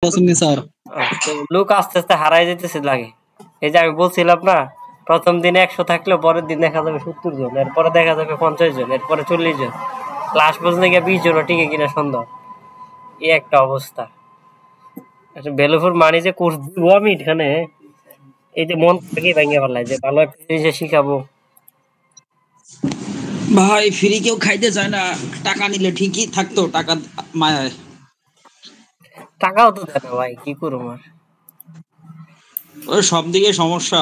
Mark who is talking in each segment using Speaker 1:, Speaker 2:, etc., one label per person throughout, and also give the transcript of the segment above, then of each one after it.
Speaker 1: পছন্দ স্যার।
Speaker 2: লোক আস্তে আস্তে হারাই যেতেছে লাগে। এই যে আমি বলছিলাম না, প্রথম দিনে 100 থাকলেও পরের দিন দেখা যাবে 70 জন, এরপরে দেখা যাবে 50 জন, এরপরে 40 জন, লাস্ট পর্যন্ত গিয়ে 20 জন টিকে কিনা সন্দেহ। এই একটা অবস্থা। বেলুফুর মানি যে কোর্স দিব আমি এখানে, এই যে মন থেকে ভেঙে ফেলায় যে ভালো একটা জিনিস শিখাবো।
Speaker 1: ভাই ফ্রি কেউ খাইতে চায় না, টাকা নিলে ঠিকই থাকতো, টাকা মায়ায়।
Speaker 2: টাকাও তো দেয় না ভাই, কি করবো আর।
Speaker 1: ওই সব দিকে সমস্যা।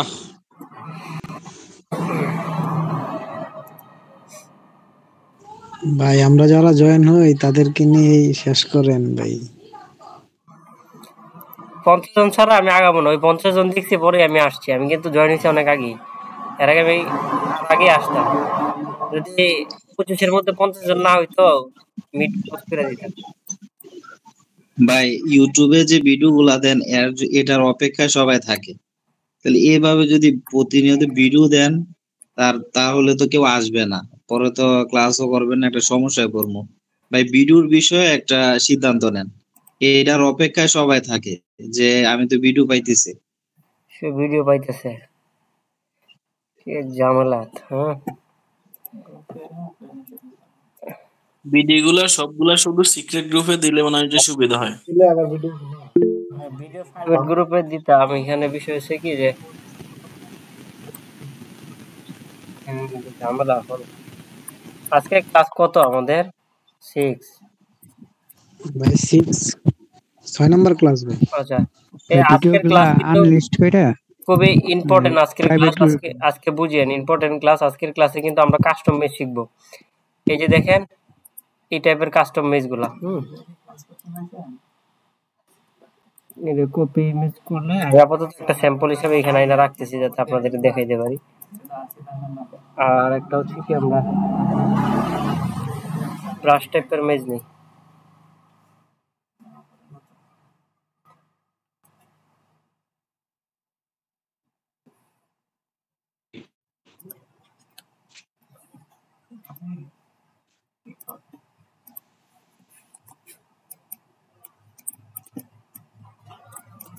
Speaker 3: ভাই আমরা যারা জয়েন হই তাদেরকে নিয়ে শেষ করেন ভাই।
Speaker 2: 50 জন ছাড়া আমি আগাবো না। ওই 50 জন দেখছি পরে আমি আসছি। আমি কিন্তু জয়েন হয়েছি অনেক আগেই। এর আগে আমি আগে আসতাম। যদি 25-এর মধ্যে 50 জন না হইতো, মিট ক্লোজ করে দিতাম।
Speaker 4: ভাই ইউটিউবে যে ভিডিও গুলা দেন এটার অপেক্ষায় সবাই থাকে, তাহলে এভাবে যদি প্রতিনিয়ত ভিডিও দেন তাহলে তো কেউ আসবে না, পরে তো ক্লাসও করবেন না, একটা সমস্যায় পড়বো। ভাই ভিডিওর বিষয়ে একটা সিদ্ধান্ত নেন, এটার অপেক্ষায় সবাই থাকে যে আমি তো ভিডিও পাইতেছি।
Speaker 2: সে ভিডিও পাইতেছে, কি ঝামেলা। হ্যাঁ,
Speaker 5: ভিডিওগুলো সবগুলা শুধু সিক্রেট গ্রুপে দিলে মনে হয় যে সুবিধা হয়।
Speaker 2: ভিডিও প্রাইভেট গ্রুপে দিতে আমি এখানে বিষয় হচ্ছে কি যে ঝামেলা এখন। আজকে ক্লাস কত আমাদের? 6।
Speaker 3: ভাই 6 নম্বর ক্লাস ভাই।
Speaker 2: আচ্ছা, এই আজকের ক্লাস কিন্তু
Speaker 3: আনলিস্ট কইরা
Speaker 2: খুবই ইম্পর্টেন্ট। আজকের ক্লাস
Speaker 3: প্রাইভেট
Speaker 2: আজকে বুঝিয়েন, ইম্পর্টেন্ট ক্লাস আজকের ক্লাসে কিন্তু আমরা কাস্টম মেজ শিখবো। এই যে দেখেন এই টাইপের কাস্টম মেজ গুলা, কপি ইমেজ করলে আমি আপাতত একটা স্যাম্পল হিসেবে এখানে আইনা রাখতেছি যাতে আপনাদের দেখাইতে পারি। আর একটা হচ্ছে কি আমরা ব্রাশ টাইপের মেজ নেই।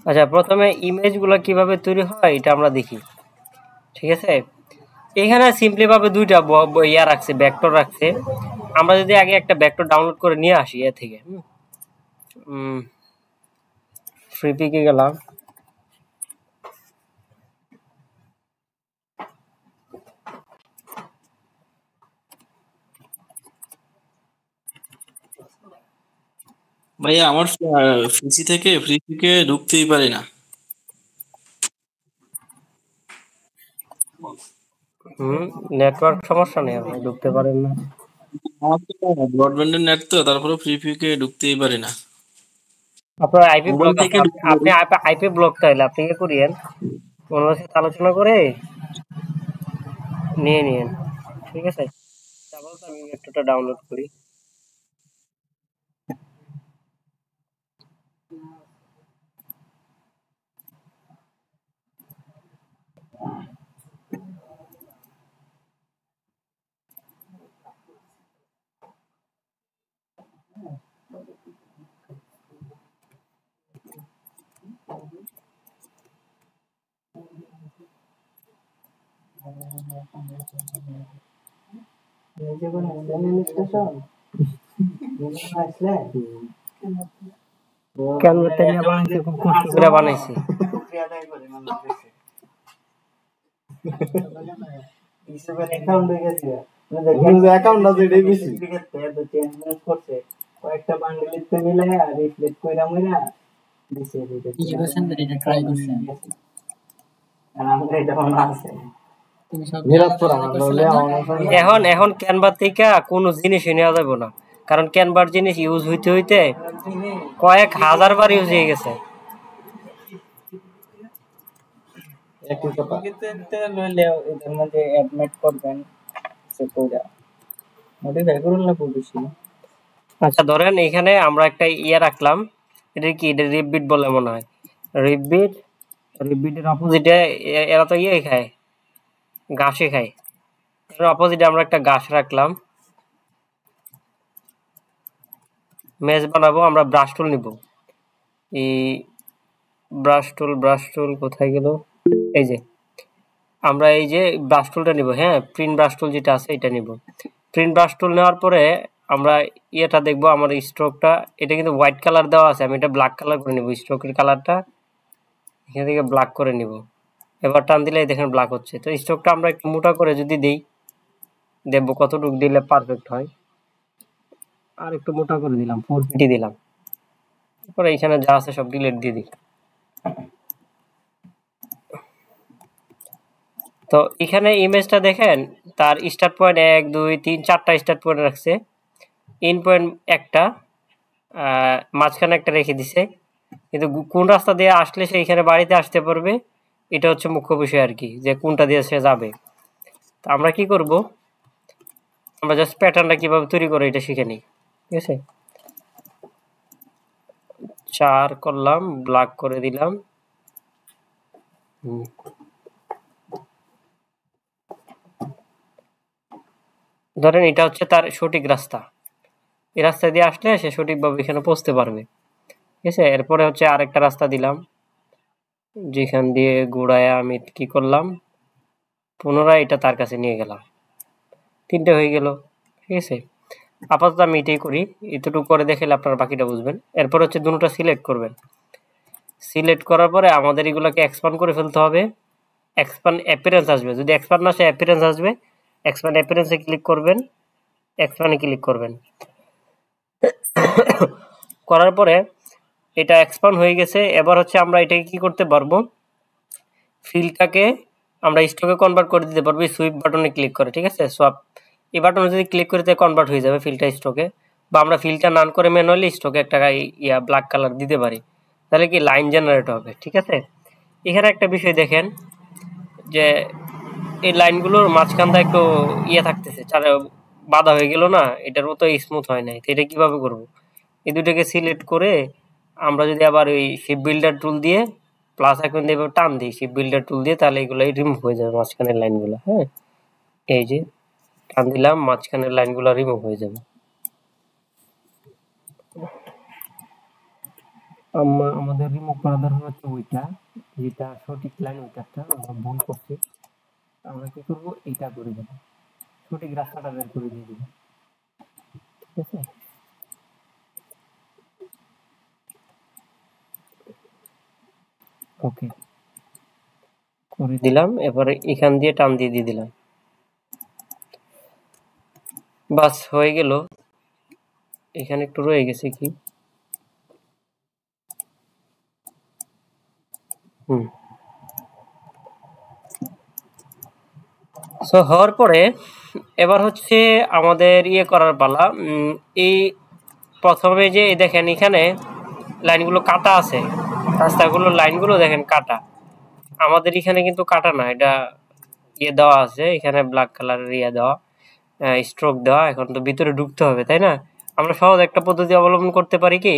Speaker 2: আচ্ছা, প্রথমে ইমেজ গুলা কিভাবে তৈরি হয় এটা আমরা দেখি, ঠিক আছে? এখানে সিম্পলি ভাবে দুইটা ইয়া রাখছে, ভেক্টর রাখছে। আমরা যদি আগে একটা ভেক্টর ডাউনলোড করে নিয়ে আসি এ থেকে, ফ্রি পিকে গেলাম,
Speaker 5: ভাইয়া আমার পিসি থেকে ফ্রি থেকে ঢুকতেই পারি না।
Speaker 2: নেটওয়ার্ক সমস্যা নেই, আপনি ঢুকতে পারেন না।
Speaker 5: আমার তো ব্রডব্যান্ডের নেট তো, তারপরে ফ্রি থেকে ঢুকতেই পারি না।
Speaker 2: আপনার আইপি
Speaker 5: মোবাইল
Speaker 2: ব্লক আছে,
Speaker 5: থেকে ঢুকতে
Speaker 2: আপনি আইপি ব্লক তাইলে আপনি কি করিয়েন, ওনার সাথে আলোচনা করে নিয়ে নিয়েন, ঠিক আছে? তারপর আমি একটুটা ডাউনলোড করি। ক্যানভাটা নিয়ে বানাইছি, খুব কষ্ট করে বানাইছি। কয়েকটা বান্ডেল লিখতে মিলে আর রিফ্লেক্ট কইরা মইরা দিছে দিতে কি করছেন এটা ট্রাই করছেন আর আমরা এটা মনে আছে এখন এখন ক্যানভা থেকে কোনো জিনিস নেওয়া যাবে না, কারণ ক্যানভার জিনিস ইউজ হইতে হইতে কয়েক হাজার বার ইউজ হয়ে গেছে। আচ্ছা ধরেন এখানে আমরা একটা ইয়ে রাখলাম, এটা কি, এটা রিপবিট বলে মনে হয়। রিপবিটের অপোজিটে এরা তো ইয়ে খায়, ঘাসে খায়। অপোজিটে আমরা একটা ঘাস রাখলাম, মেজ বানাবো, আমরা ব্রাশ টুল নিব। এই ব্রাশ টুল কোথায় গেল? এই যে আমরা এই যে ব্রাশ টুলটা নিব, হ্যাঁ প্রিন্ট ব্রাশ টুল যেটা আছে এটা নিব। প্রিন্ট ব্রাশ টুল নেওয়ার পরে আমরা ইয়েটা দেখবো, আমার স্ট্রোকটা এটা কিন্তু হোয়াইট কালার দেওয়া আছে, আমি এটা ব্ল্যাক কালার করে নিব। স্ট্রোকের কালারটা এখান থেকে ব্ল্যাক করে নিব। এবার টান দিলে দেখেন ব্ল্যাক হচ্ছে। তো স্ট্রোকটা আমরা একটু মোটা করে যদি দিই, দেখবো কতটুকু দিলে পারফেক্ট হয়। আর একটু মোটা করে দিলাম, 450 দিলাম। তারপরে এখানে যা আছে সব ডিলিট দিয়ে দিই। তো এখানে ইমেজটা দেখেন, তার স্টার্ট পয়েন্ট 1 2 3 4টা স্টার্ট পয়েন্ট রাখছে, ইন পয়েন্ট একটা, মাঝখানে একটা রেখে দিছে। কিন্তু কোন রাস্তা দিয়ে আসলে সে এখানে বাড়িতে আসতে পারবে, এটা হচ্ছে মুখ্য বিষয় আর কি, যে কোনটা দিয়ে সে যাবে। তো আমরা কি করব, আমরা জাস্ট প্যাটার্নটা কিভাবে তৈরি করে এটা শিখে নিই। ঠিক আছে, 4 করলাম, ব্ল্যাক করে দিলাম। ধরেন এটা হচ্ছে তার সঠিক রাস্তা, এই রাস্তা দিয়ে আসলে সে সঠিকভাবে এখানে পৌঁছতে পারবে। ঠিক আছে, এরপরে হচ্ছে আরেকটা রাস্তা দিলাম, যেখান দিয়ে ঘোড়ায় আমি কি করলাম, পুনরায় এটা তার কাছে নিয়ে গেলাম। 3টে হয়ে গেল। ঠিক আছে, আপাতত আমি এটাই করি, এতটুকু করে দেখলে আপনারা বাকিটা বুঝবেন। এরপর হচ্ছে দুটোটা সিলেক্ট করবেন। সিলেক্ট করার পরে আমাদের এগুলোকে এক্সপান্ড করে ফেলতে হবে। এক্সপান্ড অ্যাপিয়ারেন্স আসবে, যদি এক্সপান্ড না আসে অ্যাপিয়ারেন্স আসবে। এক্সপান্ড অ্যাপিয়ারেন্সে ক্লিক করবেন, এক্সপান্ডে ক্লিক করবেন। করার পরে এটা এক্সপান্ড হয়ে গেছে। এবার হচ্ছে আমরা এটাকে কি করতে পারবো, ফিলটাকে আমরা স্টকে কনভার্ট করে দিতে পারবো সুইপ বাটনে ক্লিক করে। ঠিক আছে, সোয়াপ এই বাটনে যদি ক্লিক করে তাহলে কনভার্ট হয়ে যাবে ফিলটা স্টকে। বা আমরা ফিলটা নান করে ম্যানুয়ালি স্টকে একটা ব্ল্যাক কালার দিতে পারি, তাহলে কি লাইন জেনারেট হবে। ঠিক আছে, এখানে একটা বিষয় দেখেন যে এই লাইনগুলোর মাঝখানটা একটু থাকতেছে, বাধা হয়ে গেল না, এটার মতো স্মুথ হয় নাই। তো এটা কিভাবে করব, এই দুটোকে সিলেক্ট করে আমরা যদি আবার ওই শিপ বিল্ডার টুল দিয়ে প্লাস এখন দিয়ে টান দিই শিপ বিল্ডার টুল দিয়ে, তাহলে এগুলো রিমুভ হয়ে যাবে মাঝখানের লাইনগুলো। হ্যাঁ, এই যে টান দিলাম, মাঝখানের লাইনগুলো রিমুভ হয়ে যাবে। আমাদের রিমুভ করা দরকার হচ্ছে ওইটা, যেটা সঠিক লাইন, ওইটা আমরা ভুল করছি। আমরা কি করব, এইটা করে দেবো, সঠিক রাস্তাটা বের করে দিয়ে দেবো। ঠিক আছে, ওকে করে দিলাম। এবারে এখান দিয়ে টান দিয়ে দিয়ে দিলাম, বাস হয়ে গেল। এখানে একটু রয়ে গেছে কি, সো হওয়ার পরে এবার হচ্ছে আমাদের করার পালা। এই প্রথমে যে দেখেন এখানে লাইনগুলো কাটা আছে, রাস্তাগুলোর লাইনগুলো দেখেন কাটা। আমাদের এখানে কিন্তু কাটা না, এটা দেওয়া আছে এখানে ব্ল্যাক কালারের দেওয়া, স্ট্রোক দেওয়া। এখন তো ভিতরে ঢুকতে হবে, তাই না? আমরা সহজ একটা পদ্ধতি অবলম্বন করতে পারি, কি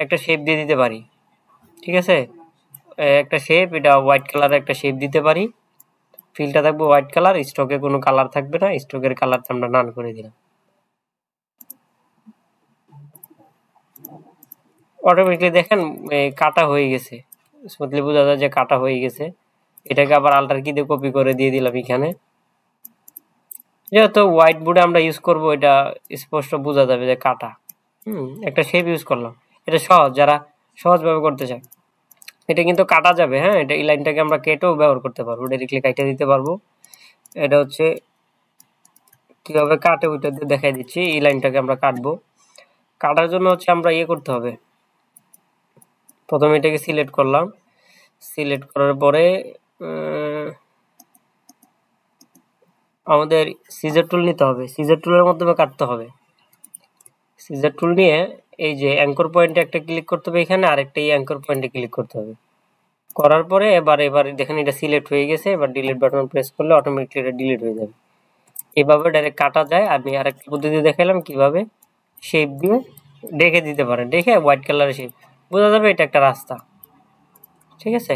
Speaker 2: একটা শেপ দিয়ে দিতে পারি। ঠিক আছে, একটা শেপ, এটা হোয়াইট কালারের একটা শেপ দিতে পারি। ফিলটা থাকবে হোয়াইট কালার, স্ট্রোকে কোনো কালার থাকবে না, স্ট্রোকের কালারটা আমরা নান করে দিলাম। অটোমেটিকলি দেখেন কাটা হয়ে গেছে, স্মুথলি বোঝা যায় যে কাটা হয়ে গেছে। এটাকে আবার আল্টার কি দিয়ে কপি করে দিয়ে দিলাম এখানে। যেহেতু হোয়াইট বোর্ডে আমরা ইউজ করব, এটা স্পষ্ট বোঝা যাবে যে কাটা। একটা শেপ ইউজ করলাম, এটা সহজ, যারা সহজভাবে করতে চায় এটা কিন্তু কাটা যাবে। হ্যাঁ, এটা এই লাইনটাকে আমরা কেটেও ব্যবহার করতে পারবো, ডাইরেক্টলি কাটে দিতে পারবো। এটা হচ্ছে কিভাবে কাটে ওইটা দিয়ে দেখাই দিচ্ছি। এই লাইনটাকে আমরা কাটবো, কাটার জন্য হচ্ছে আমরা করতে হবে। প্রথমে এটাকে সিলেক্ট করলাম, সিলেক্ট করার পরে আমাদের সিজার টুল নিতে হবে, সিজার টুলের মাধ্যমে কাটতে হবে। সিজার টুল নিয়ে এই যে অ্যাঙ্কর পয়েন্টে একটা ক্লিক করতে হবে, এখানে আরেকটা অ্যাঙ্কর পয়েন্টে ক্লিক করতে হবে। করার পরে এবার দেখেন এটা সিলেক্ট হয়ে গেছে। এবার ডিলিট বাটন প্রেস করলে অটোমেটিকলি এটা ডিলিট হয়ে যাবে। এভাবে ডাইরেক্ট কাটা যায়। আমি আরেকটা পদ্ধতি দেখালাম কিভাবে শেপ দিয়ে ডেকে দিতে পারেন, দেখে হোয়াইট কালারের শেপ বোঝা যাবে এটা একটা রাস্তা। ঠিক আছে,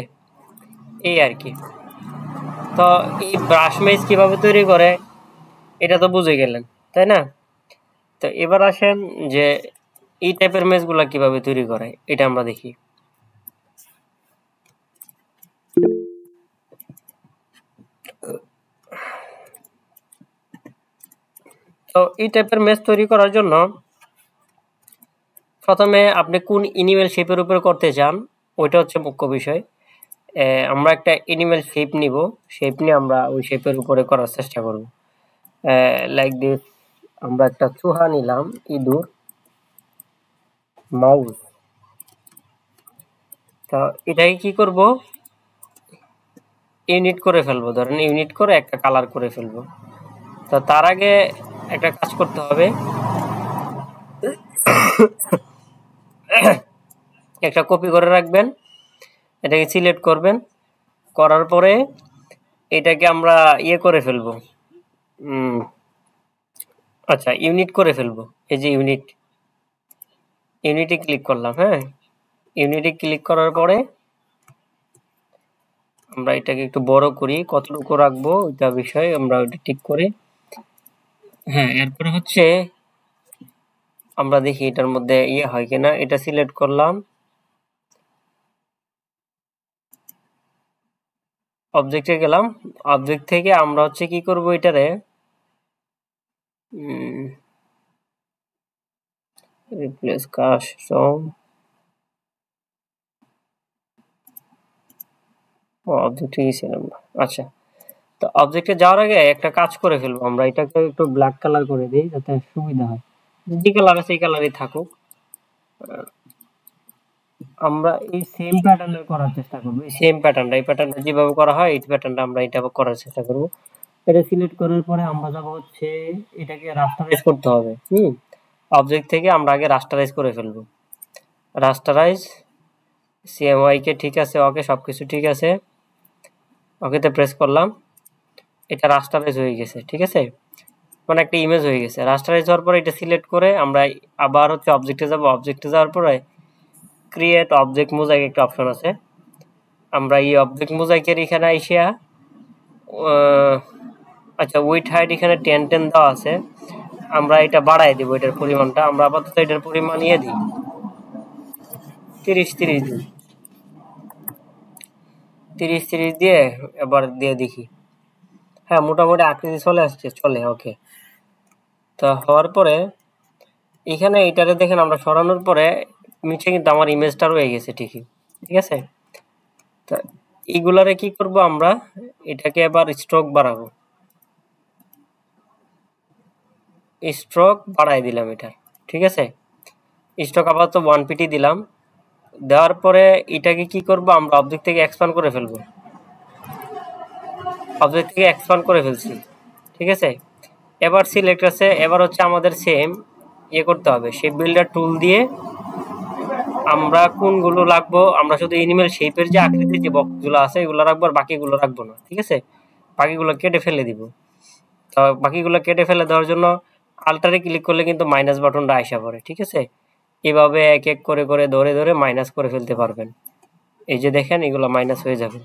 Speaker 2: এই আর কি। তো এই ব্রাশ মেজ কিভাবে তৈরি করে এটা তো বুঝে গেলেন, তাই না? তো এবার আসেন যে এই টাইপের মেজগুলা কিভাবে তৈরি করে এটা আমরা দেখি। তো এই টাইপের মেজ তৈরি করার জন্য প্রথমে আপনি কোন এনিমেল শেপের উপরে করতে চান ওইটা হচ্ছে মুখ্য বিষয়। আমরা একটা এনিমেল শেপ নিব, শেপ নিয়ে আমরা ওই শেপের উপরে করার চেষ্টা করব। লাইক দিস, আমরা একটা চুহা নিলাম, ইঁদুর, মাউস। তো এটাকে কি করব, ইউনিট করে ফেলবো, ধরেন ইউনিট করে একটা কালার করে ফেলবো। তো তার আগে একটা কাজ করতে হবে, একটা কপি করে রাখবেন, এটাকে সিলেক্ট করবেন, করার পরে এটাকে আমরা ইয়ে করে ফেলবো, আচ্ছা ইউনিট করে ফেলবো। এই যে ইউনিটে ক্লিক করলাম। হ্যাঁ, ইউনিটে ক্লিক করার পরে আমরা এটাকে একটু বড় করি, কতটুকু রাখবো ওইটা বিষয় আমরা ওইটা ঠিক করি। হ্যাঁ, এরপরে হচ্ছে আমরা দেখি এটার মধ্যে ইয়ে হয় কিনা, এটা সিলেক্ট করলাম, অবজেক্টে গেলাম, অবজেক্ট থেকে আমরা হচ্ছে কি করব, এটারে রিপ্লেস কাস্টম, অবজেক্টে গেছিলাম। আচ্ছা, তো অবজেক্টে যাওয়ার আগে একটা কাজ করে ফেলবো, আমরা এটাকে একটু ব্ল্যাক কালার করে দিই যাতে সুবিধা হয়, যে কালার আছে এই কালারই থাকুক। আমরা এই সেম প্যাটার্নের করার চেষ্টা করবো, এই সেম প্যাটার্নটা, এই প্যাটার্নটা যেভাবে করা হয় এই প্যাটার্নটা আমরা এটা করার চেষ্টা করব। এটা সিলেক্ট করার পরে আমরা যাব হচ্ছে এটাকে রাস্টারাইজ করতে হবে। অবজেক্ট থেকে আমরা আগে রাস্টারাইজ করে ফেলবো, রাস্টারাইজ সিএমওয়াই কে ঠিক আছে, ওকে সবকিছু ঠিক আছে, ওকেতে প্রেস করলাম, এটা রাস্টারাইজ হয়ে গেছে। ঠিক আছে, মানে একটা ইমেজ হয়ে গেছে। রাস্টারাইজ হওয়ার পরে এটা সিলেক্ট করে আমরা আবার হচ্ছে অবজেক্টে যাব, অবজেক্টে যাওয়ার পরে ক্রিয়েট অবজেক্ট মোজাইক একটা অপশন আছে, আমরা এই অবজেক্ট মোজাইকের এখানে আইসা আচ্ছা উইথ হাইট এখানে 10 দেওয়া আছে, আমরা এটা বাড়াই দিব এটার পরিমাণটা, আমরা আপাতত এটার পরিমাণ নিয়ে দিই 30 দিই, 30 দিয়ে এবার দিয়ে দেখি। হ্যাঁ, মোটামুটি আকৃতি চলে আসছে, চলে। ওকে, তো হওয়ার পরে এখানে এটারে দেখেন আমরা সরানোর পরে নিচে কিন্তু আমার ইমেজটা রয়ে গেছে ঠিকই। ঠিক আছে, তো এইগুলারে কি করব, আমরা এটাকে এবার স্ট্রোক বাড়াবো, স্ট্রোক বাড়াই দিলাম এটা। ঠিক আছে, স্ট্রোক আপাতত 1pt দিলাম, দেওয়ার পরে এটাকে কি করব, আমরা অবজেক্ট থেকে এক্সপ্যান্ড করে ফেলবো, অবজেক্ট থেকে এক্সপ্যান্ড করে ফেলছি। ঠিক আছে, এবার সিলেক্ট আছে, এবার হচ্ছে আমাদের সেম ইয়ে করতে হবে, শেপ বিল্ডার টুল দিয়ে আমরা কোনগুলো রাখবো, আমরা শুধু এনিমেল শেপের যে আকৃতির যে বক্সগুলো আছে এগুলো রাখবো, আর বাকিগুলো রাখবো না। ঠিক আছে, বাকিগুলো কেটে ফেলে দিব। তো বাকিগুলো কেটে ফেলে দেওয়ার জন্য আল্টারে ক্লিক করলে কিন্তু মাইনাস বাটনটা আইসা পড়ে। ঠিক আছে, এভাবে এক এক করে করে ধরে ধরে মাইনাস করে ফেলতে পারবেন। এই যে দেখেন এগুলো মাইনাস হয়ে যাবে।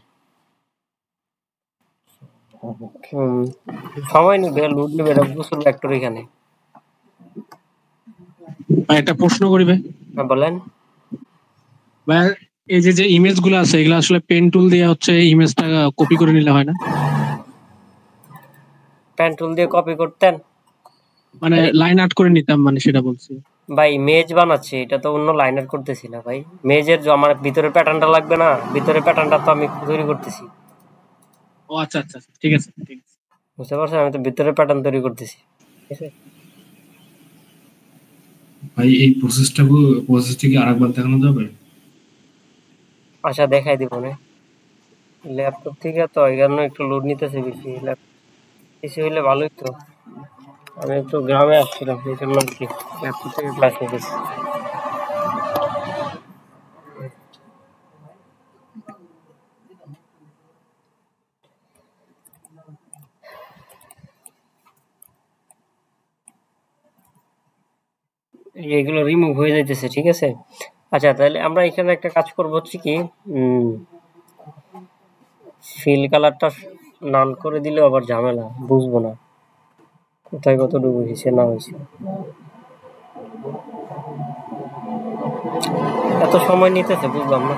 Speaker 2: সময় নিবে, লোড নিবে, এটা প্রচুর ভেক্টর এখানে।
Speaker 6: একটা প্রশ্ন করি ভাই।
Speaker 2: বলেন
Speaker 6: ভাই, এই যে যে ইমেজ গুলো আছে এগুলো আসলে পেন টুল দিয়ে হচ্ছে ইমেজটা কপি করে নিলে হয় না?
Speaker 2: পেন টুল দিয়ে কপি করতেন
Speaker 6: মানে লাইন আর্ট করে নিতাম, মানে সেটা বলছি
Speaker 2: ভাই। মেজ বানাচ্ছি, এটা তো অন্য লাইন আর্ট করতেছি না ভাই। মেজের যে আমার ভিতরে প্যাটার্নটা লাগবে না, ভিতরে প্যাটার্নটা তো আমি তৈরি করতেছি।
Speaker 6: ও আচ্ছা আচ্ছা, ঠিক আছে ঠিক আছে।
Speaker 2: বুঝতে পারছেন, আমি তো ভিতরে প্যাটার্ন তৈরি করতেছি। ঠিক আছে
Speaker 7: ভাই, এই প্রসেসটা কি আরেকবার দেখানো যাবে?
Speaker 2: আচ্ছা, দেখাই দিব না। ল্যাপটপ থেকে তো এই জন্য একটু লোড নিতেছে বেশি, বেশি হইলে ভালোই তো। আমি একটু গ্রামে আসছিলাম, এই জন্য আর কি ল্যাপটপ থেকে ক্লাস নিতেছি। এগুলো রিমুভ হয়ে যাইতেছে। ঠিক আছে, আচ্ছা তাহলে আমরা এখানে একটা কাজ করবো হচ্ছে কি, ফিল কালারটা নান করে দিলেও আবার ঝামেলা, বুঝবো না কোথায় কতটুকু হয়েছে না হয়েছে। এত সময় নিতেছে, বুঝলাম না।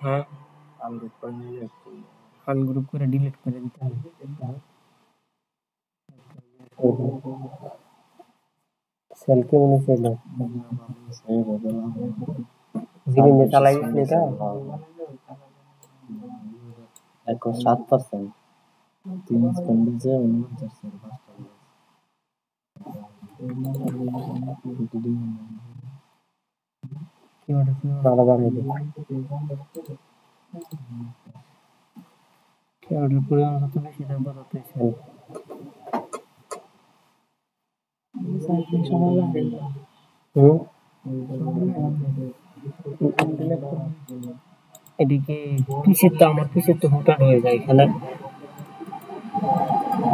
Speaker 2: হ্যাঁ, আনগ্রুপ করে ডিলিট করে দিতে হবে। সেল কেমন ছিল জিনিস চালাই গেছিল এটা 7%। তিন স্পেন্ডিজে 49 এদিকে পিসের তো আমার পিসের তো হুটার হয়ে যায় এখানে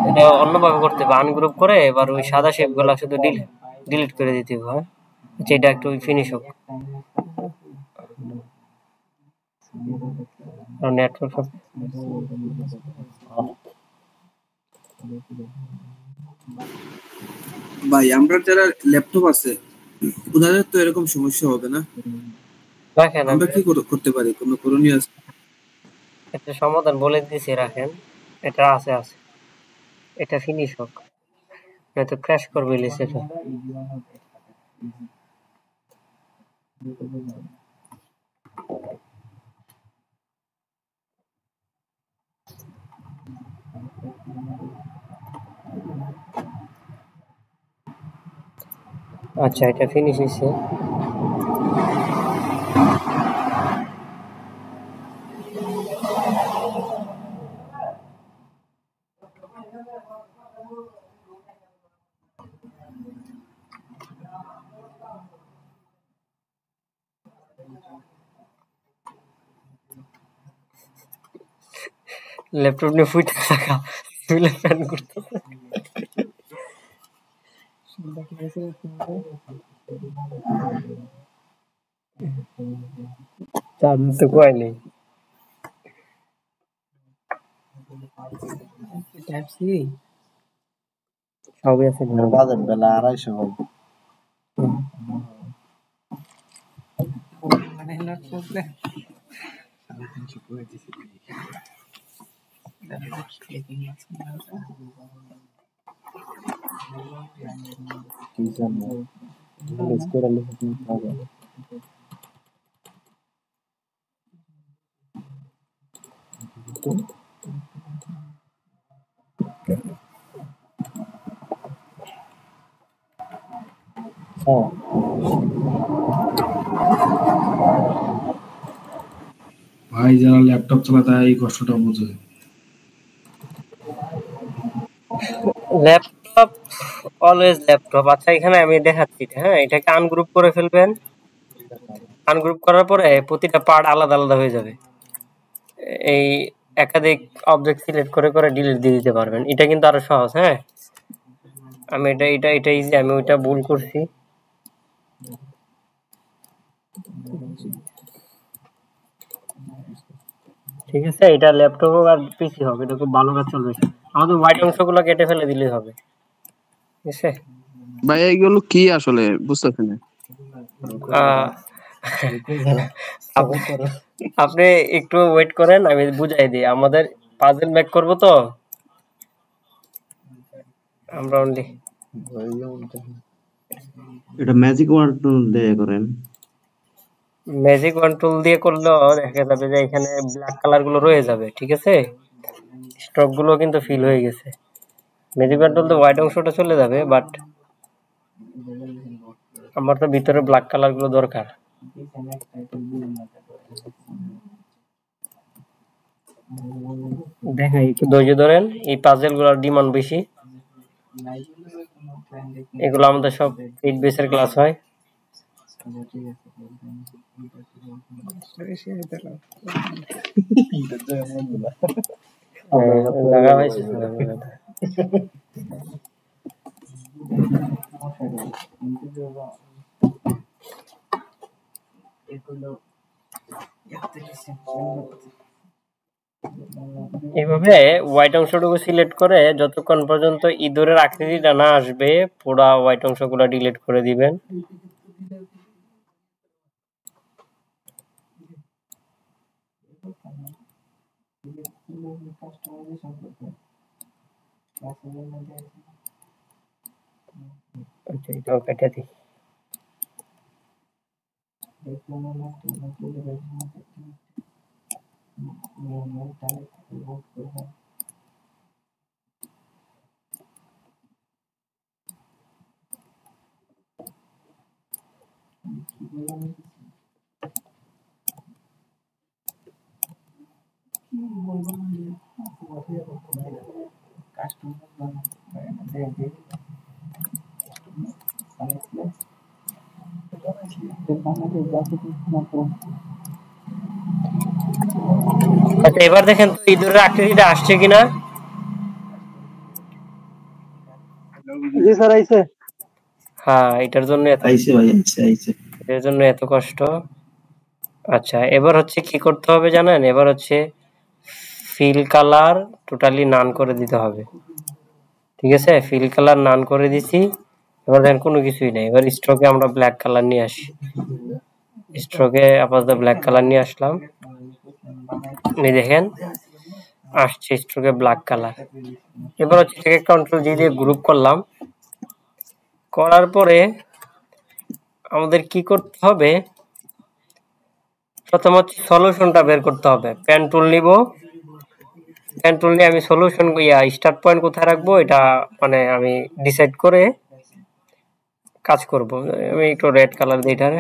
Speaker 2: এটা অন্যভাবে করতে হবে আনগ্রুপ করে এবার ওই সাদা শেপ গুলা শুধু ডিলিট করে দিতে হবে হ্যাঁ আচ্ছা এটা একটু ফিনিশ হোক নেটওয়ার্ক
Speaker 8: ভাই আমরা যারা ল্যাপটপ আছে ওনাদের তো এরকম সমস্যা হবে না
Speaker 2: রাখেন
Speaker 8: আমরা কি করতে পারি কোনো করণীয় আছে
Speaker 2: একটা সমাধান বলে দিয়েছি রাখেন এটা আছে এটা ফিনিশ হোক নয়তো ক্র্যাশ করবে লিসেটা আচ্ছা এটা ফিনিশ হয়েছে ল্যাপটপ নিয়ে ফুটে থাকা সিভিলের ফ্যান করতে চার্জ তো কয় নেই সবই আছে বাজেট বেলা 250 হবে মানে ল্যাপটপ লে
Speaker 7: ভাই যারা ল্যাপটপ চালায় তারা এই কষ্টটা বোঝে
Speaker 2: ল্যাপটপ অলওয়েজ ল্যাপটপ আচ্ছা এখানে আমি দেখাচ্ছি হ্যাঁ এটাকে আনগ্রুপ করে ফেলবেন আনগ্রুপ করার পরে প্রতিটা পার্ট আলাদা আলাদা হয়ে যাবে এই একাধিক অবজেক্ট সিলেক্ট করে করে ডিলিট দিয়ে দিতে পারবেন এটা কিন্তু আরো সহজ হ্যাঁ আমি এটা ইজি আমি ওইটা ভুল করছি ঠিক আছে এটা ল্যাপটপ আর পিসি হবে এটা খুব ভালো কাজ চলবে আমাদের হোয়াইট অংশগুলো কেটে ফেলে দিলেই হবে ঠিক আছে
Speaker 9: ভাই এইগুলো কি আসলে বুঝতেছি না
Speaker 2: আপনি একটু ওয়েট করেন আমি বুঝাই দিই আমাদের পাজল মেক করব তো আমরা অনলি
Speaker 4: এটা ম্যাজিক ওয়ার্ড দিয়ে করেন
Speaker 2: ম্যাজিক ওয়ান টুল দিয়ে করলেও দেখা যাবে যে এখানে ব্ল্যাক কালার গুলো রয়ে যাবে ঠিক আছে স্ট্রোক গুলো কিন্তু ফিল হয়ে গেছে ম্যাজিক ওয়ান টুল তো হোয়াইট অংশটা চলে যাবে বাট আমার তো ভিতরে ব্ল্যাক কালার গুলো দরকার দেখাই একটু ধৈর্য ধরেন এই পাজেল গুলোর ডিমান্ড বেশি এগুলো আমাদের সব 8 বেসের ক্লাস হয় লাগা হয়েছে এইভাবে হোয়াইট অংশটুকু সিলেক্ট করে যতক্ষণ পর্যন্ত ইঁদুরের আকৃতিটা না আসবে পুরো হোয়াইট অংশগুলো ডিলিট করে দিবেন আচ্ছা এটাও কেটে দিই। আচ্ছা এবার দেখেন তো ইঁদুরের আকৃতিটা আসছে কিনা।
Speaker 10: জি স্যার আইছে।
Speaker 2: হ্যাঁ এটার জন্য
Speaker 4: আইছে ভাই, আইছে।
Speaker 2: এর জন্য এত কষ্ট। আচ্ছা এবার হচ্ছে কি করতে হবে জানেন, এবার হচ্ছে ফিল কালার টোটালি নান করে দিতে হবে। ঠিক আছে, ফিল কালার নান করে দিছি। এবার দেখেন কোনো কিছুই নেই। এবার স্ট্রোকে আমরা ব্ল্যাক কালার নিয়ে আসি। স্ট্রোকে আপাতত ব্ল্যাক কালার নিয়ে আসলাম। এই দেখেন আসছে স্ট্রোকে ব্ল্যাক কালার। এবার হচ্ছে এটাকে কন্ট্রোল জি দিয়ে গ্রুপ করলাম। করার পরে আমাদের কি করতে হবে, প্রথম হচ্ছে সলিউশনটা বের করতে হবে। পেন টুল নিব, পেন টুল নিয়ে আমি সলিউশন স্টার্ট পয়েন্ট কোথায় রাখবো এটা মানে আমি ডিসাইড করে কাজ করব। আমি একটু রেড কালার দিই এটারে।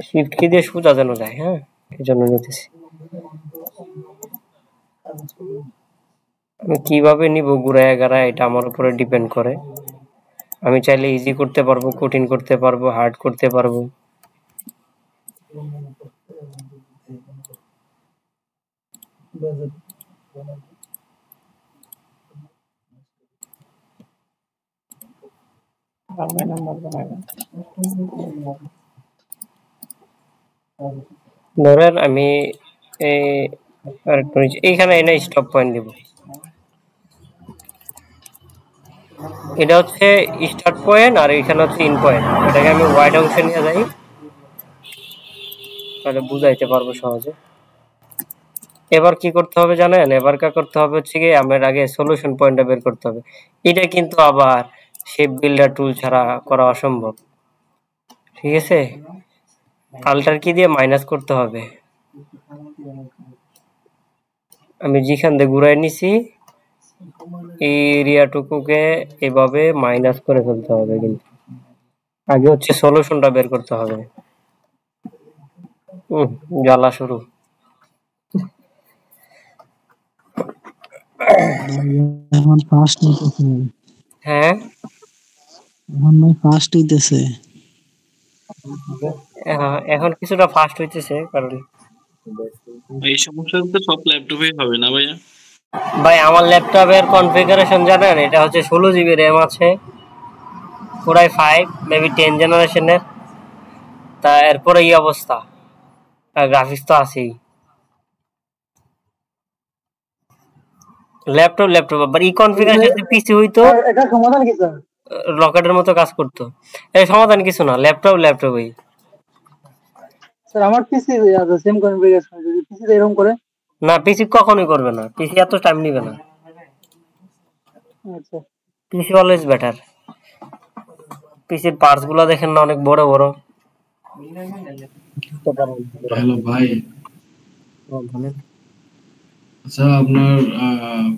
Speaker 2: শিফট কি দিয়ে সোজা যেন যায়, হ্যাঁ এই জন্য নিতেছি। আমি কিভাবে নিব ঘুরায় গাড়ায় এটা আমার উপরে ডিপেন্ড করে। আমি চাইলে ইজি করতে পারবো, কঠিন করতে পারবো, হার্ড করতে পারবো। ধরেন আমি এইখানে এনে স্টপ পয়েন্ট দিব। এটা হচ্ছে স্টার্ট পয়েন্ট আর এখানে হচ্ছে ইন পয়েন্ট। এটাকে আমি ওয়াইড অংশে নিয়ে যাই, তাহলে বুঝাইতে পারবো সহজে। এবার কি করতে হবে জানেন, এবার কা করতে হবে হচ্ছে কি আমার আগে সলিউশন পয়েন্টটা বের করতে হবে। এটা কিন্তু আবার শেপ বিল্ডার টুল ছাড়া করা অসম্ভব। ঠিক আছে, আল্টার কি দিয়ে মাইনাস করতে হবে। আমি যেখান দিয়ে ঘুরাই নিছি এই এরিয়াটুকুকে এভাবে মাইনাস করে ফেলতে হবে। কিন্তু আগে হচ্ছে সলিউশনটা বের করতে হবে। জ্বালা শুরু।
Speaker 3: এখন ফার্স্ট হইতেছে।
Speaker 2: হ্যাঁ
Speaker 3: এখন ভাই ফার্স্ট হইতেছে।
Speaker 2: এখন কিছুটা ফাস্ট হইতেছে কারণ
Speaker 5: এই সমস্যা তো সব ল্যাপটপে হবে না ভাইয়া?
Speaker 2: ভাই আমার ল্যাপটপের কনফিগারেশন জানেন, এটা হচ্ছে 16 জিবি র্যাম আছে, পুরাই 5 মেবি 10 জেনারেশনের। তা এরপরে এই অবস্থা, গ্রাফিক্স তো আছেই। ল্যাপটপ আবার এই কনফিগারেশন পিসি হইতো
Speaker 10: এটা সমাধান কি স্যার?
Speaker 2: রকেটের মতো কাজ করতো। এই সমাধান কিছু না, ল্যাপটপই।
Speaker 10: স্যার আমার পিসি আছে সেম কনফিগারেশন, যদি পিসি এরকম করে।
Speaker 2: না পিসি কখনোই করবে না, পিসি এত টাইম নিবে না।
Speaker 10: আচ্ছা
Speaker 2: পিসি অলওয়েজ বেটার। পিসির পার্টস গুলো দেখেন না অনেক বড় বড়।
Speaker 7: হ্যালো ভাই, আচ্ছা আপনার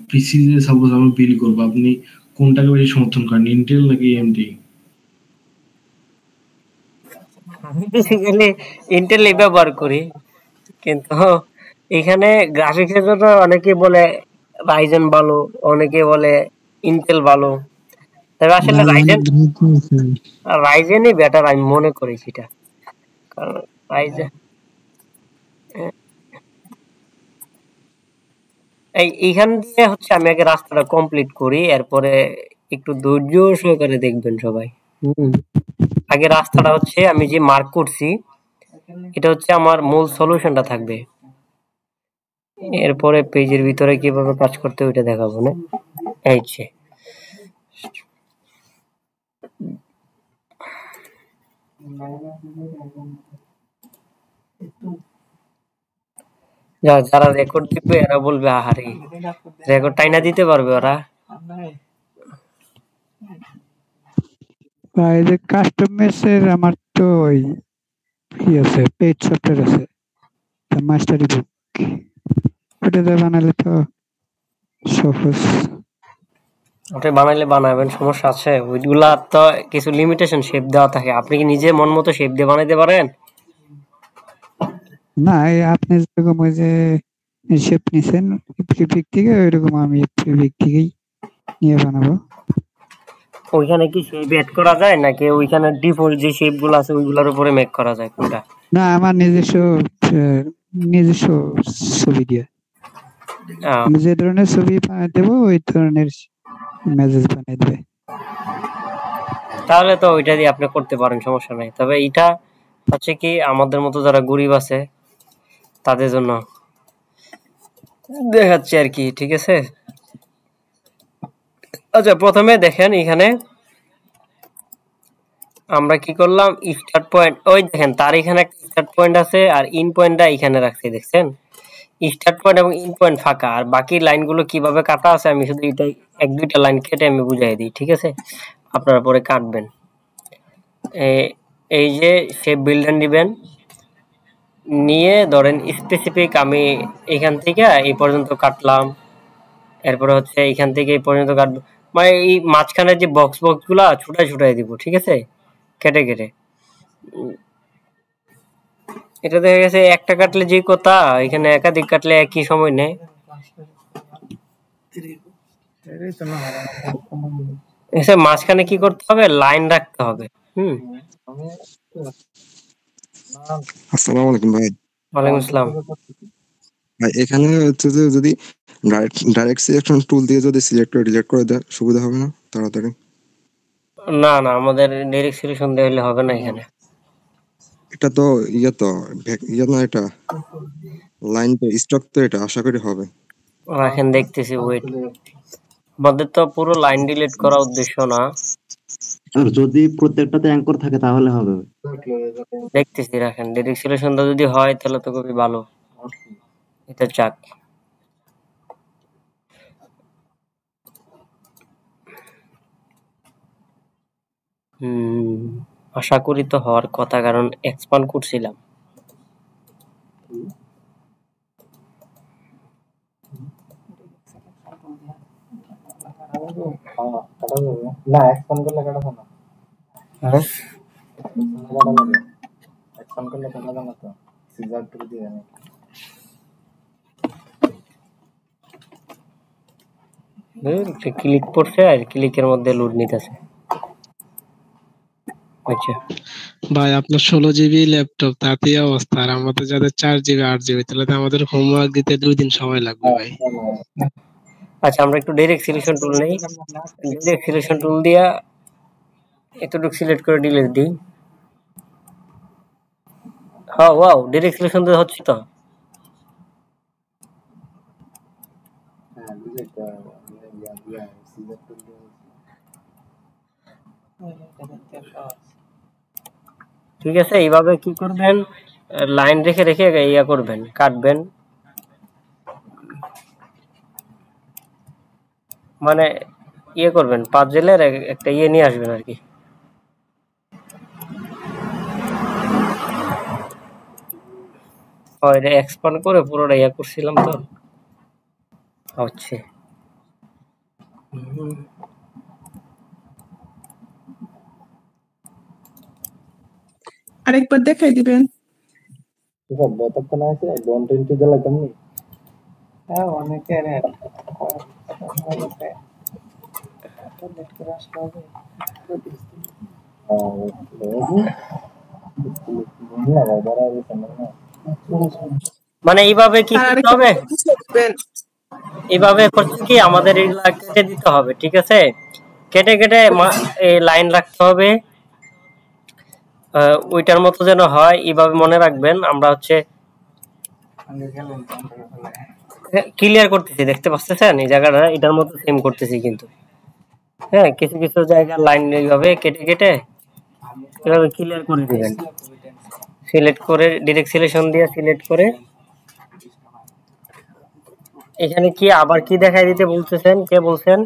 Speaker 7: পিসি যে সাপোজ আমরা বিল করবো, আপনি কোনটাকে বেশি সমর্থন করেন, ইন্টেল নাকি এএমডি?
Speaker 2: আমি বেসিক্যালি ইন্টেলই ব্যবহার করি, কিন্তু এখানে গ্রাফিক্সের জন্য অনেকে বলে রাইজেন ভালো, অনেকে বলে ইন্টেল ভালো। তবে আসলে রাইজেনই বেটার আমি মনে করি সেটা। কারণ রাইজেন এইখান দিয়ে হচ্ছে আমি আগে রাস্তাটা কমপ্লিট করি, এরপরে একটু ধৈর্য সহকারে দেখবেন সবাই। আগে রাস্তাটা হচ্ছে আমি যে মার্ক করছি এটা হচ্ছে আমার মূল সলিউশনটা থাকবে, এরপরে পেজের ভিতরে কিভাবে কাজ করতে ওইটা দেখাবো না। এই যে যারা রেকর্ড দিবে এরা বলবে আহারে রেকর্ড টাইনা দিতে পারবে ওরা।
Speaker 11: এই যে কাস্টম মেসের আমার তো ওই কি আছে, পেজ সফটওয়্যার আছে, মাস্টারি বুক, ওটাতে বানালে তো সহজ।
Speaker 2: ওটা বানাইলে বানাবেন, সমস্যা আছে? ওইগুলা তো কিছু লিমিটেশন শেপ দেওয়া থাকে। আপনি কি নিজে মন মতো শেপ দিয়ে বানাইতে পারেন?
Speaker 11: না, এই আপনি যেরকম ওই যে শেপ নিছেন প্রিফিক থেকে, ওইরকম আমি প্রিফিক থেকেই নিয়ে বানাবো।
Speaker 2: ওইখানে কি শেপ এড করা যায় নাকি ওইখানে ডিফল্ট যে শেপ গুলো আছে ওইগুলোর উপরে মেক করা যায় কোনটা?
Speaker 11: না, আমার নিজস্ব ছবি দিয়ে আমি যে ধরনের ছবি বানিয়ে দেবো ওই ধরনের মেসেজ বানিয়ে দেবে।
Speaker 2: তাহলে তো ওইটা দিয়ে আপনি করতে পারেন, সমস্যা নাই। তবে এটা হচ্ছে কি আমাদের মতো যারা গরিব আছে তাদের জন্য দেখাচ্ছি আর কি, ঠিক আছে? আচ্ছা, প্রথমে দেখেন এখানে আমরা কি করলাম, স্টার্ট পয়েন্ট ওই দেখেন তার এখানে একটা স্টার্ট পয়েন্ট আছে আর ইন পয়েন্টটা এখানে রাখছি, দেখছেন? স্টার্ট পয়েন্ট এবং ইন পয়েন্ট ফাঁকা, আর বাকি লাইনগুলো কিভাবে কাটা আছে আমি শুধু এটাই এক দুইটা লাইন কেটে আমি বুঝাই দিই, ঠিক আছে? আপনারা পরে কাটবেন। এই যে শেপ বিল্ডার নেবেন, নিয়ে ধরেন স্পেসিফিক আমি এখান থেকে এই পর্যন্ত কাটলাম, এরপরে হচ্ছে এখান থেকে এই পর্যন্ত কাটবো, মানে এই মাঝখানের যে বক্স গুলা ছুটাই দিব, ঠিক আছে? কেটে কেটে এটা দেখা গেছে একটা কাটলে যে কথা, এখানে একাধিক কাটলে একই সময় নেয়। মাঝখানে কি করতে হবে, লাইন রাখতে হবে।
Speaker 12: আসসালামু আলাইকুম ভাই।
Speaker 2: ওয়ালাইকুম আসসালাম।
Speaker 12: ভাই এখানে হচ্ছে যে যদি ডাইরেক্ট সিলেকশন টুল দিয়ে যদি সিলেক্ট করে ডিলিট করে দেয় সুবিধা হবে না তাড়াতাড়ি?
Speaker 2: না না, আমাদের ডাইরেক্ট সিলেকশন দেওয়া হলে হবে না এখানে।
Speaker 12: এটা তো ইয়ে না, এটা লাইন তো স্টক, তো এটা আশা করি হবে।
Speaker 2: রাখেন দেখতেছি, ওয়েট। আমাদের তো পুরো লাইন ডিলিট করা উদ্দেশ্য না,
Speaker 13: আর যদি প্রত্যেকটাতে অ্যাঙ্কর থাকে তাহলে হবে।
Speaker 2: দেখতেছি, রাখেন। ডাইরেক্ট সিলেকশনটা যদি হয় তাহলে তো খুবই ভালো, এটা যাক। আশা করি তো হওয়ার কথা, কারণ এক্সপান্ড করছিলাম।
Speaker 10: না, এক্সপান্ড করলে কাটা না। এক্সপান্ড করলে কাটা না তো, সিজার টুল দিয়ে আমি
Speaker 2: ক্লিক করছে আর ক্লিকের মধ্যে লোড নিতেছে। আচ্ছা
Speaker 6: ভাই, আপনার 16 জিবি ল্যাপটপ, তাতেই অবস্থা। আর আমাদের যাদের 4 জিবি 8 জিবি, তাহলে তো আমাদের হোমওয়ার্ক দিতে 2 দিন সময় লাগবে ভাই।
Speaker 2: আচ্ছা, আমরা একটু ডাইরেক্ট সিলেকশন টুল নেই। ডাইরেক্ট সিলেকশন টুল দিয়া এতটুকু সিলেক্ট করে ডিলিট দিই। হ্যাঁ, ওয়াও, ডাইরেক্ট সিলেকশন তো হচ্ছে তো। ঠিক আছে, এইভাবে কি করবেন, লাইন রেখে রেখে ইয়া করবেন, কাটবেন, মানে ইয়ে করবেন, পাজেলের একটা ইয়ে নিয়ে আসবেন আর কি। এটা এক্সপান্ড করে পুরোটা ইয়া করছিলাম তো হচ্ছে।
Speaker 14: আরেকবার দেখাই দিবেন।
Speaker 10: বেতন আছে 120 দিলে কেমনি? হ্যাঁ, অনেকে রে
Speaker 2: মানে এইভাবে কি করতে হবে, এইভাবে করতে কি আমাদের এইগুলা কেটে দিতে হবে, ঠিক আছে? কেটে কেটে এই লাইন রাখতে হবে, ওইটার মতো যেন হয়, এইভাবে মনে রাখবেন। আমরা হচ্ছে ক্লিয়ার করতেছি, দেখতে পাচ্ছেন এই জায়গাটা, এটার মতো সেম করতেছি কিন্তু। হ্যাঁ, কিছু কিছু জায়গায় লাইন এইভাবে কেটে কেটে এভাবে ক্লিয়ার করে দিবেন। সিলেক্ট করে ডাইরেক্ট সিলেকশন দিয়ে সিলেক্ট করে এখানে কি আবার কি দেখাই দিতে বলতেছেন, কে বলছেন?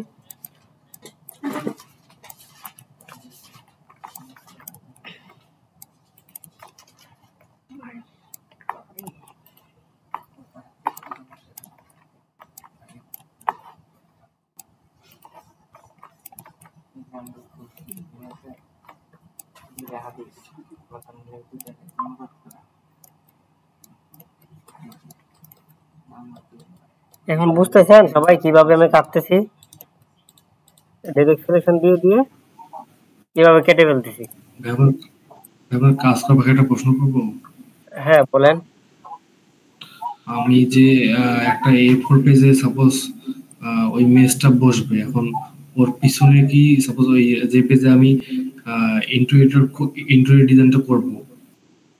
Speaker 2: এখন বুঝতেছেন সবাই কিভাবে আমি কাটতেছি, ডাইরেক্ট সিলেকশন দিয়ে দিয়ে কিভাবে কেটে ফেলতেছি।
Speaker 7: এবার কাজ করবো, একটা প্রশ্ন করবো।
Speaker 2: হ্যাঁ বলেন।
Speaker 7: আমি যে একটা A4 পেজে সাপোজ ওই মেজটা বসবে, এখন ওর পিছনে কি সাপোজ ওই যে পেজে আমি ইন্টেরিয়র ডিজাইনটা করব,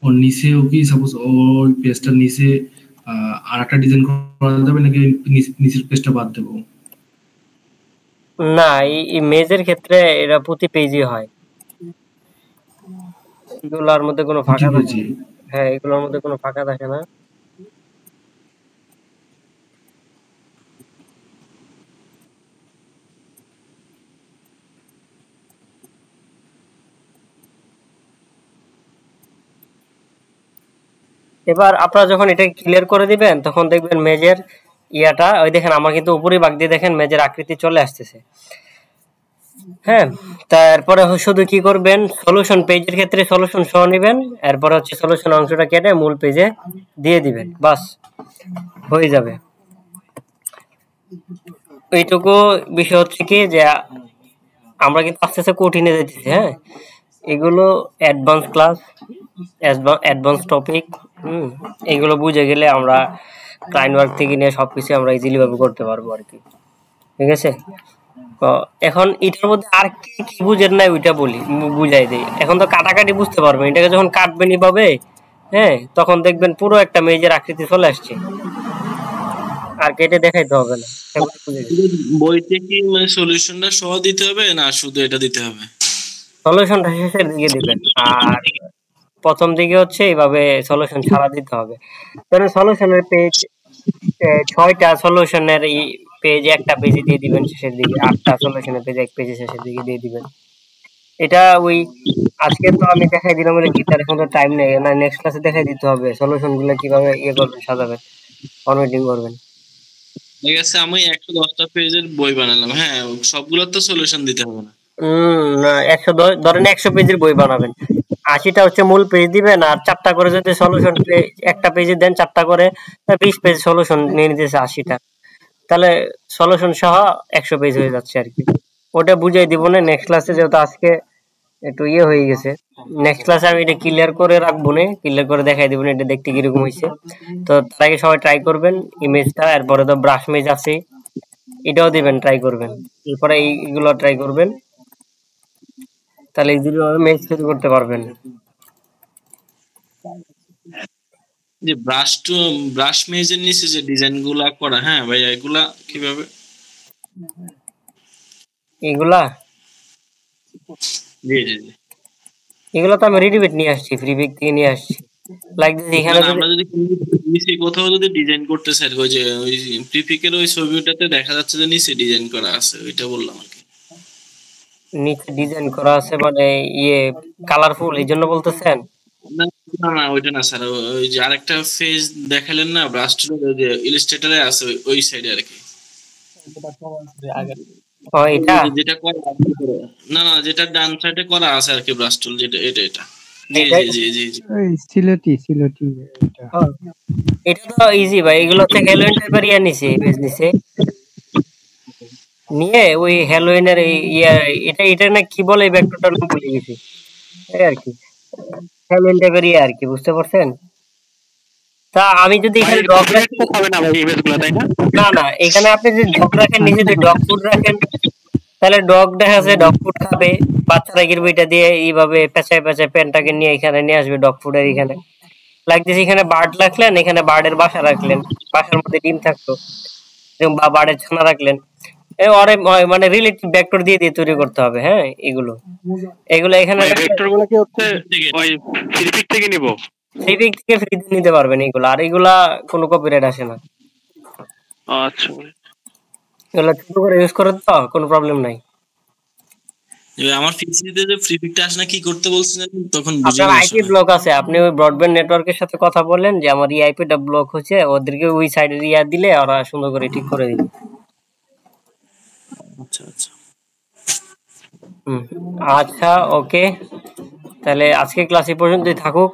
Speaker 7: ওর নিচেও কি সাপোজ ওই পেজটার নিচে আর একটা ডিজাইন করা যাবে নাকি নিচের পেজটা বাদ দেবো?
Speaker 2: না, এই ইমেজের ক্ষেত্রে এটা প্রতি পেজই হয়, এগুলোর মধ্যে কোনো ফাঁকা থাকে। হ্যাঁ, এগুলোর মধ্যে কোনো ফাঁকা থাকে না। এবার আপনারা যখন এটা ক্লিয়ার করে দিবেন তখন দেখবেন মেজের ইয়াটা, ওই দেখেন আমার কিন্তু উপরে বাগ দিয়ে দেখেন মেজের আকৃতি চলে আসতেছে। হ্যাঁ, তারপরে শুধু কি করবেন, সলিউশন পেজের ক্ষেত্রে সলিউশন সহ নেবেন, এরপর হচ্ছে সলিউশন অংশটা কেটে মূল পেজে দিয়ে দিবেন, বাস হয়ে যাবে। এইটুকু বিষয় হচ্ছে কি যে আমরা কিন্তু আস্তে আস্তে কঠিনে যেতেছি। হ্যাঁ, এগুলো অ্যাডভান্স ক্লাস, অ্যাডভান্স টপিক, এগুলো বুঝে গেলে আমরা ক্লায়েন্ট ওয়ার্ক থেকে নিয়ে সবকিছু আমরা ইজিলি ভাবে করতে পারবো আর কি। ঠিক আছে, তো এখন এটার মধ্যে আর কি কি বুঝেন না ওইটা বলি, বুঝাই দেই। এখন তো কাটাকাটি বুঝতে পারবেন, এটাকে যখন কাটবেন এইভাবে, হ্যাঁ, তখন দেখবেন পুরো একটা মেজের আকৃতি চলে আসছে, আর কেটে দেখাইতে হবে না।
Speaker 5: বইতে কি মানে সলিউশনটা সহ দিতে হবে না শুধু এটা দিতে হবে?
Speaker 2: সলিউশনটা শেষের দিকে দিবেন, আর প্রথম দিকে হচ্ছে এইভাবে সলিউশন ছাড়া দিতে হবে। কারণ সলিউশনের পেজ 6টা সলিউশনের পেজ একটা পেজে দিয়ে দিবেন শেষের দিকে, 8টা সলিউশনের পেজ এক পেজে শেষের দিকে দিয়ে দিবেন। এটা ওই আজকে তো আমি দেখাই দিলাম বলে গিটার, এখন তো টাইম নেই না, নেক্সট ক্লাসে দেখাই দিতে হবে সলিউশন গুলো কিভাবে ইয়ে করবেন, সাজাবেন, ফরম্যাটিং করবেন।
Speaker 5: ঠিক আছে, আমি 110টা পেজের বই বানালাম, হ্যাঁ সবগুলোর তো সলিউশন দিতে হবে না।
Speaker 2: না, 110 ধরেন 100 পেজের বই বানাবেন, 80টা হচ্ছে মূল পেজ দিবেন, আর 4টা করে যদি সলিউশন একটা পেজে দেন 4টা করে, 20 পেজ সলিউশন নিয়ে নিতেছে 80টা, তাহলে সলিউশন সহ 100 পেজ হয়ে যাচ্ছে আর কি। ওটা বুঝাই দিব না নেক্সট ক্লাসে, যেহেতু আজকে একটু ইয়ে হয়ে গেছে। নেক্সট ক্লাসে আমি এটা ক্লিয়ার করে রাখবো না, ক্লিয়ার করে দেখাই দিব না এটা দেখতে কিরকম হয়েছে। তো তার আগে সবাই ট্রাই করবেন ইমেজটা, এরপরে তো ব্রাশ মেজ আছে, এটাও দিবেন, ট্রাই করবেন, এরপরে এইগুলো ট্রাই করবেন, তাহলে ইজিলি মেজ তৈরি করতে পারবেন।
Speaker 5: যে ব্রাশ মেজের নিচে যে ডিজাইন গুলা করা, হ্যাঁ ভাই এগুলা কিভাবে?
Speaker 2: এগুলা
Speaker 5: জি জি জি,
Speaker 2: এগুলো তো আমি রেডিমেড নিয়ে আসছি, ফ্রি পিক থেকে নিয়ে আসছি। লাইক দিস এখানে
Speaker 5: আমরা যদি নিচে কোথাও যদি ডিজাইন করতে চাই, ওই যে ওই প্রিপিকের ওই ছবিটাতে দেখা যাচ্ছে যে নিচে ডিজাইন করা আছে, ওইটা বললাম আর কি।
Speaker 2: নিচে ডিজাইন করা আছে মানে ইয়ে কালারফুল, এই জন্য বলতেছেন?
Speaker 5: না না ওইটা না স্যার, ওই যে আরেকটা ফেজ দেখালেন না ব্রাশ টুলের, ওই যে ইলাস্ট্রেটরে আছে ওই সাইডে আর কি।
Speaker 2: ও এটা
Speaker 5: যেটা করা না না, যেটা ডান সাইডে করা আছে আর কি ব্রাশ টুল, যেটা এটা জি জি জি জি
Speaker 11: ওই সিলেটি
Speaker 2: এটা তো ইজি ভাই, এগুলো তো হ্যালোইন টাইপের ইয়া নিছে, ইমেজ নিছে নিয়ে ওই হ্যালোইনের ইয়া, এটা না কি বলে, এই ভেক্টরটার নাম ভুলে গেছি, এই আর কি হ্যালোইন টাইপের ইয়া আর কি, বুঝতে পারছেন? তা আমি যদি এখানে ডগ রাখি
Speaker 14: হবে না ভাই ইমেজগুলো, তাই না?
Speaker 2: না না, এখানে আপনি যদি ডগ রাখেন, নিচে যদি ডগ ফুড রাখেন, তাহলে ডগ দেখা যাচ্ছে ডগ ফুড খাবে, বাচ্চারা গিরবে এটা দিয়ে এইভাবে পেঁচায় পেঁচায় প্যানটাকে নিয়ে এখানে নিয়ে আসবে ডগ ফুডের এখানে লাগতেছে। এখানে বার্ড রাখলেন, এখানে বার্ডের বাসা রাখলেন, বাসার মধ্যে ডিম থাকতো, বা বার্ডের ছানা রাখলেন, মানে রিলেটিভ ভেক্টর দিয়ে দিয়ে তৈরি করতে হবে। হ্যাঁ, এগুলো এখানে
Speaker 14: ভেক্টরগুলো কি হচ্ছে ওই ফ্রি পিক থেকে নিব?
Speaker 2: ফ্রি পিক থেকে ফ্রিতে নিতে পারবেন এগুলো, আর এগুলা কোনো কপিরাইট আসে না।
Speaker 14: আচ্ছা
Speaker 2: এগুলো ছোট করে ইউজ করেন তো কোনো প্রবলেম নাই।
Speaker 5: আমার পিসিতে যে ফ্রি পিকটা আসে না, কি করতে বলছিলেন তখন বুঝে
Speaker 2: আপনার
Speaker 5: গেছি।
Speaker 2: আইপি ব্লক আছে, আপনি ওই ব্রডব্যান্ড নেটওয়ার্কের সাথে কথা বললেন যে আমার এই আইপিটা ব্লক হচ্ছে, ওদেরকে ওই সাইডে ইয়া দিলে ওরা সুন্দর করে ঠিক করে দিবে।
Speaker 5: আচ্ছা আচ্ছা
Speaker 2: আচ্ছা ওকে, তাহলে আজকে ক্লাস এই পর্যন্তই থাকুক।